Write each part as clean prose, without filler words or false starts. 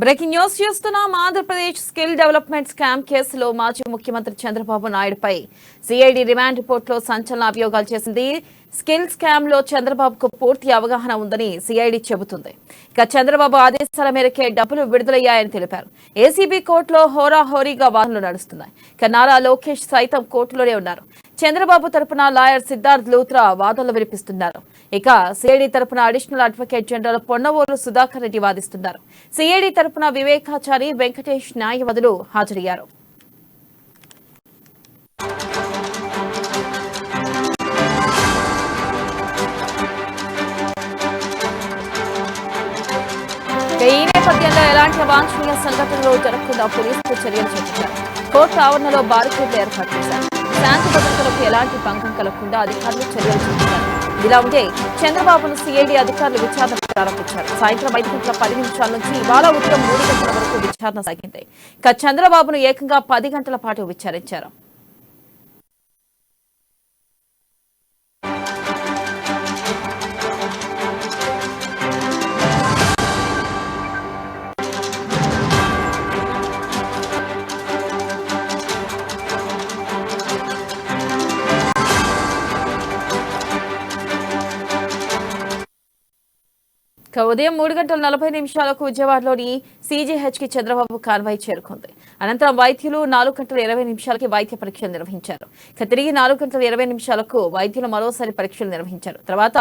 Breaking news చూస్తున్నాం. Andhra Pradesh skill development scam కేసులో మాజీ ముఖ్యమంత్రి చంద్రబాబు నాయుడుపై సిఐడి రిమాండ్ రిపోర్టులో సంచలన అభియోగాలు చేసింది. స్కిల్ స్కామ్ లో చంద్రబాబుకు పూర్తి అవగాహన ఉందని సిఐడి చెబుతుంది. ఇక చంద్రబాబు ఆదేశాల మేరకే డబ్బులు విడుదలయ్యాయని తెలిపారు. ఏసీబీ కోర్టులో హోరాహోరీగా వాదనలు నడుస్తున్నాయి. ఇక నారా లోకేష్ సైతం కోర్టులోనే ఉన్నారు. చంద్రబాబు తరపున లాయర్ సిద్ధార్థ్ లూత్రా వాదనలు వినిపిస్తున్నారు. ఇక సిఐడి తరపున additional advocate general Ponnavolu Sudhakar Reddy వాదిస్తున్నారు. సిఐడి తరపున వివేకాచారి, వెంకటేష్ న్యాయవాదులు హాజరయ్యారు. ఈ నేపథ్యంలో ఎలాంటి అవాంఛనీయ సంఘటనలు జరగకుండా పోలీసులు చర్యలు చేపట్టారు. కోర్టు ఆవరణలో బారికేడ్లు ఏర్పాటు చేశారు. శాంతి భద్రతలకు ఎలాంటి భంగం కలగకుండా అధికారులు చర్యలు చేపట్టారు. ఇలా ఉంటే చంద్రబాబును సిఐడి అధికారులు విచారణ ప్రారంభించారు. సాయంత్రం 5:10 నుంచి ఇవాళ ఉదయం 3 గంటల వరకు విచారణ సాగింది. ఇక చంద్రబాబును ఏకంగా 10 గంటల పాటు విచారించారు. ఉదయం 3:40 విజయవాడలోని సీజీహెచ్కి చంద్రబాబు కాన్వాయ్ చేరుకుంది. అనంతరం వైద్యులు 4:20 వైద్య పరీక్షలు నిర్వహించారు. తిరిగి 4:20 వైద్యులు మరోసారి పరీక్షలు నిర్వహించారు. తర్వాత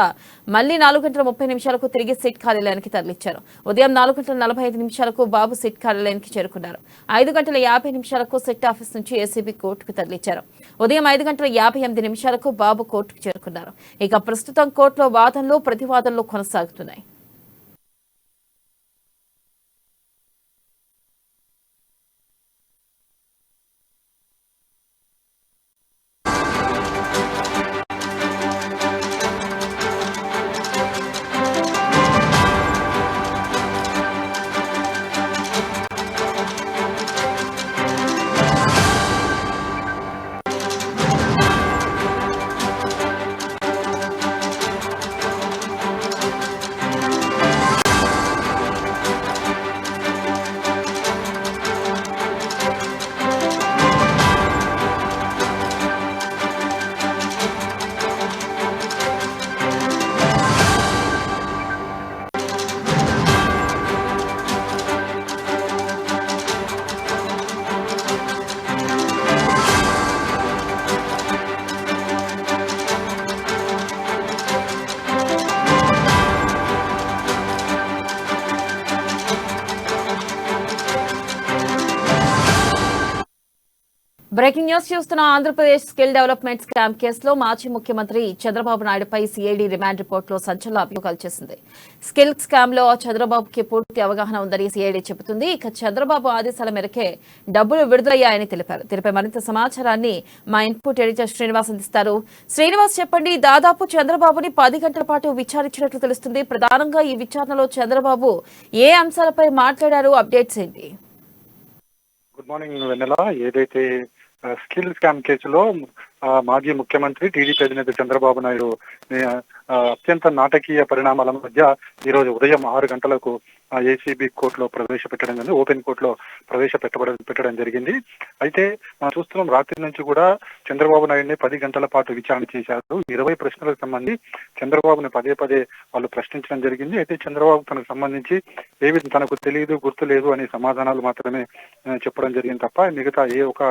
మళ్లీ 4:30 తిరిగి సిట్ కార్యాలయానికి తరలించారు. ఉదయం 4:45 బాబు సిట్ కార్యాలయానికి చేరుకున్నారు. 5:50 సిట్ ఆఫీస్ నుంచి ఏసీబీ కోర్టుకు తరలించారు. ఉదయం 5:58 బాబు కోర్టుకు చేరుకున్నారు. ఇక ప్రస్తుతం కోర్టులో వాదనలు ప్రతివాదనలు కొనసాగుతున్నాయి. బ్రేకింగ్ న్యూస్ చూస్తున్న ఆంధ్రప్రదేశ్ స్కిల్ డెవలప్మెంట్ స్కామ్ కేసులో మాజీ ముఖ్యమంత్రి చంద్రబాబు నాయుడుపై సిఐడి రిమాండ్ రిపోర్టులో సంచలన అభియోగాలు చేసింది. స్కిల్ స్కామ్ లో చంద్రబాబుకి పూర్తి అవగాహన ఉందని సిఐడి చెబుతుంది. ఇక చంద్రబాబు ఆదేశాల మేరకే డబ్బులు విడుదలయ్యాయని తెలిపారు. దీనిపై మరింత సమాచారాన్ని మా ఇన్పుట్ ఎడిటర్ శ్రీనివాస్ అందిస్తారు. శ్రీనివాస్, చెప్పండి. దాదాపు చంద్రబాబుని 10 గంటల పాటు విచారించినట్లు తెలుస్తుంది. ప్రధానంగా ఈ విచారణలో చంద్రబాబు ఏ అంశాలపై మాట్లాడారు? అప్డేట్స్ ఏంటి? గుడ్ మార్నింగ్ వెన్నెల. ఏదైతే స్కిల్ స్కామ్ కేసులో మాజీ ముఖ్యమంత్రి టీడీపీ అధినేత చంద్రబాబు నాయుడు అత్యంత నాటకీయ పరిణామాల మధ్య ఈరోజు ఉదయం 6 గంటలకు ఏసీబీ కోర్టులో ప్రవేశపెట్టడం జరిగింది. ఓపెన్ కోర్టులో పెట్టడం జరిగింది. అయితే చూస్తున్నాం, రాత్రి నుంచి కూడా చంద్రబాబు నాయుడిని 10 గంటల పాటు విచారణ చేశారు. 20 ప్రశ్నలకు సంబంధించి చంద్రబాబుని పదే వాళ్ళు ప్రశ్నించడం జరిగింది. అయితే చంద్రబాబు తనకు సంబంధించి తనకు తెలియదు, గుర్తు లేదు అనే సమాధానాలు మాత్రమే చెప్పడం జరిగింది తప్ప మిగతా ఏ ఒక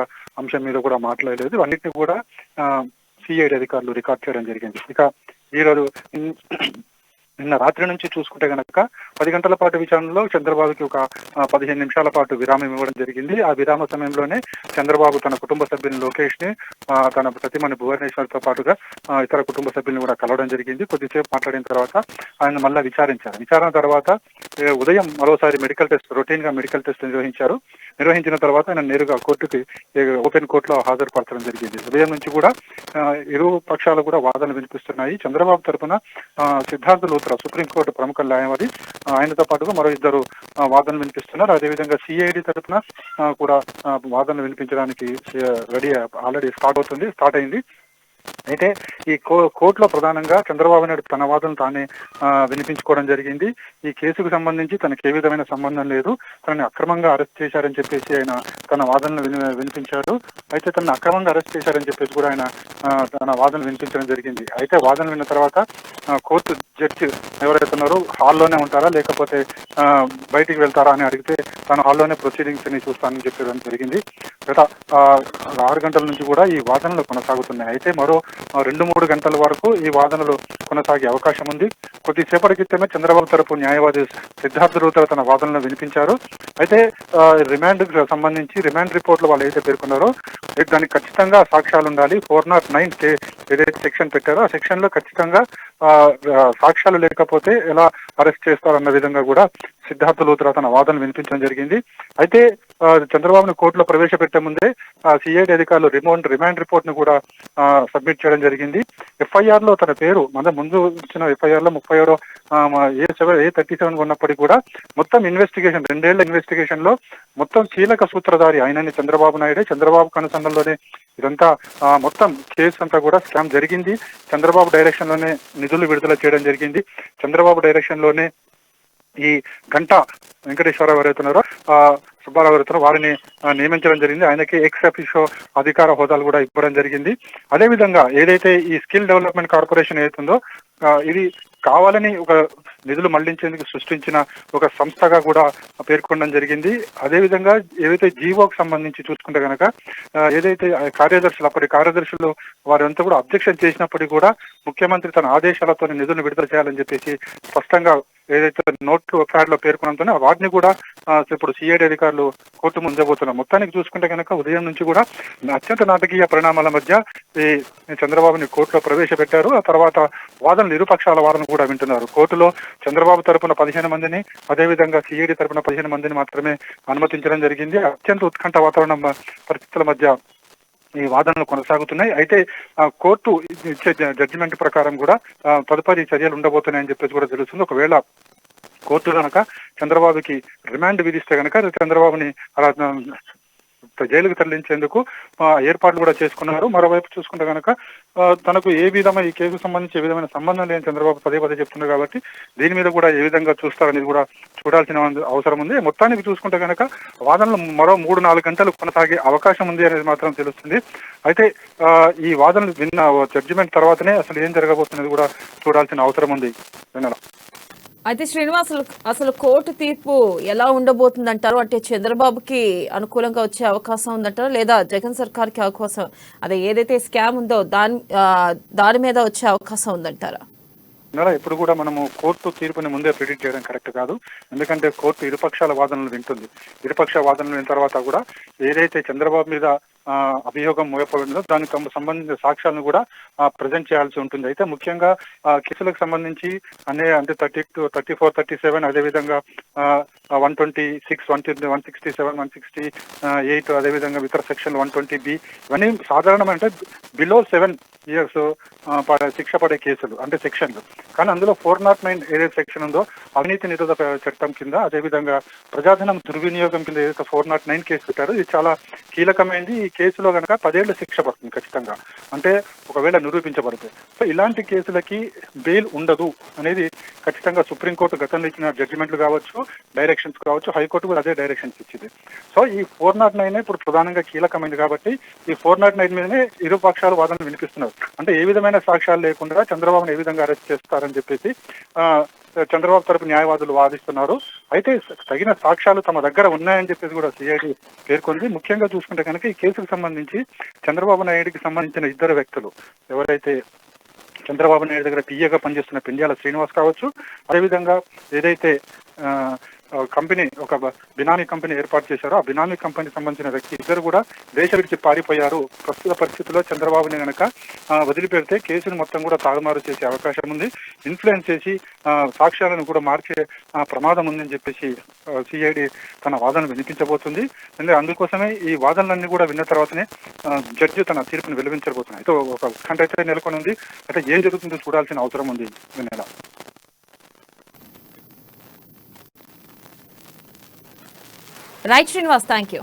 అంశం మీద కూడా మాట్లాడలేదు. అన్నింటినీ కూడా సిఐడి అధికారులు రికార్డ్ చేయడం జరిగింది. ఇక ఈరోజు నిన్న రాత్రి నుంచి చూసుకుంటే కనుక 10 గంటల పాటు విచారణలో చంద్రబాబుకి ఒక 15 నిమిషాల పాటు విరామం ఇవ్వడం జరిగింది. ఆ విరామ సమయంలోనే చంద్రబాబు తన కుటుంబ సభ్యుని లోకేష్ ని, తన ప్రతిమని భువనేశ్వర్తో పాటుగా ఇతర కుటుంబ సభ్యుల్ని కూడా కలవడం జరిగింది. కొద్దిసేపు మాట్లాడిన తర్వాత ఆయన మళ్ళీ విచారించారు. విచారణ తర్వాత ఉదయం మరోసారి రొటీన్ గా మెడికల్ టెస్ట్ నిర్వహించిన తర్వాత ఆయన నేరుగా కోర్టుకి ఓపెన్ కోర్టులో హాజరుపరచడం జరిగింది. ఉదయం నుంచి కూడా ఇరు పక్షాలు కూడా వాదనలు వినిపిస్తున్నాయి. చంద్రబాబు తరఫున సిద్ధార్థ్ లూత్రా సుప్రీంకోర్టు ప్రముఖ న్యాయవాది, ఆయనతో పాటుగా మరో 2 వాదనలు వినిపిస్తున్నారు. అదేవిధంగా సిఐడి తరఫున కూడా వాదనలు వినిపించడానికి ఆల్రెడీ స్టార్ట్ అయింది. అయితే ఈ కోర్టులో ప్రధానంగా చంద్రబాబు నాయుడు తన వాదనలు తానే వినిపించుకోవడం జరిగింది. ఈ కేసుకు సంబంధించి తనకు ఏ విధమైన సంబంధం లేదు, తనని అక్రమంగా అరెస్ట్ చేశారని చెప్పేసి ఆయన తన వాదనలు వినిపించారు. అయితే తనని అక్రమంగా అరెస్ట్ చేశారని చెప్పేసి కూడా ఆయన తన వాదనలు వినిపించడం జరిగింది. అయితే వాదనలు విన్న తర్వాత కోర్టు జడ్జి ఎవరైతే ఉన్నారో హాల్లోనే ఉంటారా లేకపోతే బయటికి వెళ్తారా అని అడిగితే తను హాల్లోనే ప్రొసీడింగ్స్ ని చూస్తానని చెప్పడం జరిగింది. గత 6 గంటల నుంచి కూడా ఈ వాదనలు కొనసాగుతున్నాయి. అయితే మరో 2-3 గంటల వరకు ఈ వాదనలు కొనసాగే అవకాశం ఉంది. కొద్దిసేపటి క్రితమే చంద్రబాబు తరపు న్యాయవాది సిద్ధార్థ రూతర్ తన వాదనలు వినిపించారు. అయితే రిమాండ్ సంబంధించి రిమాండ్ రిపోర్ట్ లో వాళ్ళు ఏదైతే పేర్కొన్నారో దానికి ఖచ్చితంగా సాక్ష్యాలు ఉండాలి. 409 ఏదైతే సెక్షన్ పెట్టారో ఆ సెక్షన్ లో ఖచ్చితంగా సాక్ష్యాలు లేకపోతే ఎలా అరెస్ట్ చేస్తారన్న విధంగా కూడా సిద్ధార్థ లూత్రా తన వాదనలు వినిపించడం జరిగింది. అయితే చంద్రబాబును కోర్టులో ప్రవేశపెట్టే ముందే సిఐడి అధికారులు రిమాండ్ రిపోర్ట్ ను కూడా సబ్మిట్ చేయడం జరిగింది. ఎఫ్ఐఆర్ లో తన పేరు ముందు ఇచ్చిన ఎఫ్ఐఆర్ లో 37 ఉన్నప్పటికీ కూడా మొత్తం ఇన్వెస్టిగేషన్ 2 ఏళ్ల ఇన్వెస్టిగేషన్ లో మొత్తం కీలక సూత్రధారి ఆయనని చంద్రబాబు నాయుడే. చంద్రబాబు కనుసన్నల్లోనే ఇదంతా మొత్తం కేసు అంతా కూడా స్కామ్ జరిగింది. చంద్రబాబు డైరెక్షన్ లోనే నిధులు విడుదల చేయడం జరిగింది. చంద్రబాబు డైరెక్షన్ లోనే ఈ గంటా వెంకటేశ్వరరావు ఎవరైతున్నారో సుబ్బారావు ఎవరైతున్నారో వారిని నియమించడం జరిగింది. ఆయనకి ఎక్స్ అఫీషియో అధికార హోదాలు కూడా ఇవ్వడం జరిగింది. అదేవిధంగా ఏదైతే ఈ స్కిల్ డెవలప్మెంట్ కార్పొరేషన్ ఏదైతుందో ఇది కావాలని ఒక నిధులు మళ్లించేందుకు సృష్టించిన ఒక సంస్థగా కూడా పేర్కొనడం జరిగింది. అదేవిధంగా ఏదైతే జీవోకి సంబంధించి చూసుకుంటే కనుక ఏదైతే అప్పటి కార్యదర్శులు వారంతా కూడా అబ్జెక్షన్ చేసినప్పటికీ కూడా ముఖ్యమంత్రి తన ఆదేశాలతో నిధులను విడుదల చేయాలని చెప్పేసి స్పష్టంగా ఏదైతే నోట్లు ప్యాడ్ లో పేర్కొనంతోనే వాటిని కూడా ఇప్పుడు సిఐడి అధికారులు కోర్టు ముందబోతున్నారు. మొత్తానికి చూసుకుంటే కనుక ఉదయం నుంచి కూడా అత్యంత నాటకీయ పరిణామాల మధ్య ఈ చంద్రబాబుని కోర్టులో ప్రవేశపెట్టారు. ఆ తర్వాత వాదనలు ఇరుపక్షాల వాదన కూడా వింటున్నారు. కోర్టులో చంద్రబాబు తరపున 15 మందిని అదేవిధంగా సిఐడి తరపున 15 మందిని మాత్రమే అనుమతించడం జరిగింది. అత్యంత ఉత్కంఠ వాతావరణం పరిస్థితుల మధ్య ఈ వాదనలు కొనసాగుతున్నాయి. అయితే కోర్టు ఇచ్చే జడ్జిమెంట్ ప్రకారం కూడా తదుపరి చర్యలు ఉండబోతున్నాయని చెప్పేసి కూడా తెలుస్తుంది. ఒకవేళ కోర్టు కనుక చంద్రబాబుకి రిమాండ్ విధిస్తే కనుక చంద్రబాబుని అలా జైలుకు తరలించేందుకు ఏర్పాట్లు కూడా చేసుకున్నారు. మరోవైపు చూసుకుంటే కనుక తనకు ఈ కేసుకు సంబంధించి ఏ విధమైన సంబంధం లేని చంద్రబాబు పదే చెప్తున్నారు కాబట్టి దీని మీద కూడా ఏ విధంగా చూస్తారనేది కూడా చూడాల్సిన అవసరం ఉంది. మొత్తానికి చూసుకుంటే కనుక వాదనలు మరో 3-4 గంటలు కొనసాగే అవకాశం ఉంది అనేది మాత్రం తెలుస్తుంది. అయితే ఈ వాదనలు విన్న జడ్జిమెంట్ తర్వాతనే అసలు ఏం జరగబోతున్నది కూడా చూడాల్సిన అవసరం ఉంది. అయితే శ్రీనివాస్, అసలు కోర్టు తీర్పు ఎలా ఉండబోతుందంటారు? అంటే చంద్రబాబుకి అనుకూలంగా వచ్చే అవకాశం ఉందంటారా, లేదా జగన్ సర్కార్కి అవకాశం ఏదైతే స్కామ్ ఉందో దాని మీద వచ్చే అవకాశం ఉందంటారా? ఇప్పుడు కూడా మనము కోర్టు తీర్పుని ముందే ప్రిడిక్ట్ చేయడం కరెక్ట్ కాదు. ఎందుకంటే కోర్టు ఇరుపక్షాల వాదనలు వింటుంది. ఇరుపక్ష వాదనలు విన్న తర్వాత కూడా ఏదైతే చంద్రబాబు మీద అభియోగం మోయపడిందో దానికి సంబంధించిన సాక్ష్యాలను కూడా ప్రజెంట్ చేయాల్సి ఉంటుంది. అయితే ముఖ్యంగా కేసులకు సంబంధించి అంటే 32, 34, 37 అదేవిధంగా 126, 167, 168 అదేవిధంగా ఇతర సెక్షన్ 120B ఇవన్నీ సాధారణం అంటే బిలో 7 years శిక్ష పడే కేసులు అంటే సెక్షన్లు. కానీ అందులో 409 ఏదైతే సెక్షన్ ఉందో అవినీతి నిరోధక చట్టం కింద అదేవిధంగా ప్రజాధనం దుర్వినియోగం కింద ఏదైతే 409 కేసు పెట్టారో ఇది చాలా కీలకమైనది. ఈ కేసులో కనుక 10 ఏళ్ల శిక్ష పడుతుంది ఖచ్చితంగా, అంటే ఒకవేళ నిరూపించబడితే. సో ఇలాంటి కేసులకి బెయిల్ ఉండదు అనేది ఖచ్చితంగా సుప్రీంకోర్టు గతంలో ఇచ్చిన జడ్జిమెంట్లు కావచ్చు, డైరెక్షన్స్ కావచ్చు, హైకోర్టు కూడా అదే డైరెక్షన్స్ ఇచ్చింది. సో ఈ 409 ఇప్పుడు ప్రధానంగా కీలకమైనది కాబట్టి ఈ 409 మీదనే ఇరు పక్షాలు వాదనలు వినిపిస్తున్నారు. అంటే ఏ విధమైన సాక్ష్యాలు లేకుండా చంద్రబాబును ఏ విధంగా అరెస్ట్ చేస్తారని చెప్పేసి చంద్రబాబు తరపు న్యాయవాదులు వాదిస్తున్నారు. అయితే తగిన సాక్ష్యాలు తమ దగ్గర ఉన్నాయని చెప్పేసి కూడా సిఐడి పేర్కొంది. ముఖ్యంగా చూసుకుంటే కనుక ఈ కేసుకు సంబంధించి చంద్రబాబు నాయుడికి సంబంధించిన 2 వ్యక్తులు ఎవరైతే చంద్రబాబు నాయుడు దగ్గర పిఏగా పనిచేస్తున్న పెండ్యాల శ్రీనివాస్ కావచ్చు, అదేవిధంగా ఏదైతే కంపెనీ ఒక బినామీ కంపెనీ ఏర్పాటు చేశారో ఆ బినామీ కంపెనీ సంబంధించిన వ్యక్తి ఇద్దరు కూడా దేశ విడిచి పారిపోయారు. ప్రస్తుత పరిస్థితుల్లో చంద్రబాబుని కనుక వదిలిపెడితే కేసును మొత్తం కూడా తారుమారు చేసే అవకాశం ఉంది, ఇన్ఫ్లుయెన్స్ చేసి సాక్ష్యాలను కూడా మార్చే ప్రమాదం ఉందని చెప్పేసి సిఐడి తన వాదనలు వినిపించబోతుంది. అందుకోసమే ఈ వాదనలన్నీ కూడా విన్న తర్వాతనే జడ్జి తన తీర్పును వెలువరించబోతున్నాయి. అయితే ఒక ఉత్కంఠ అయితే నెలకొని ఉంది. అయితే ఏం జరుగుతుందో చూడాల్సిన అవసరం ఉంది. వెన్నెల రైట్ శ్రీనివాస్, థ్యాంక్ యూ.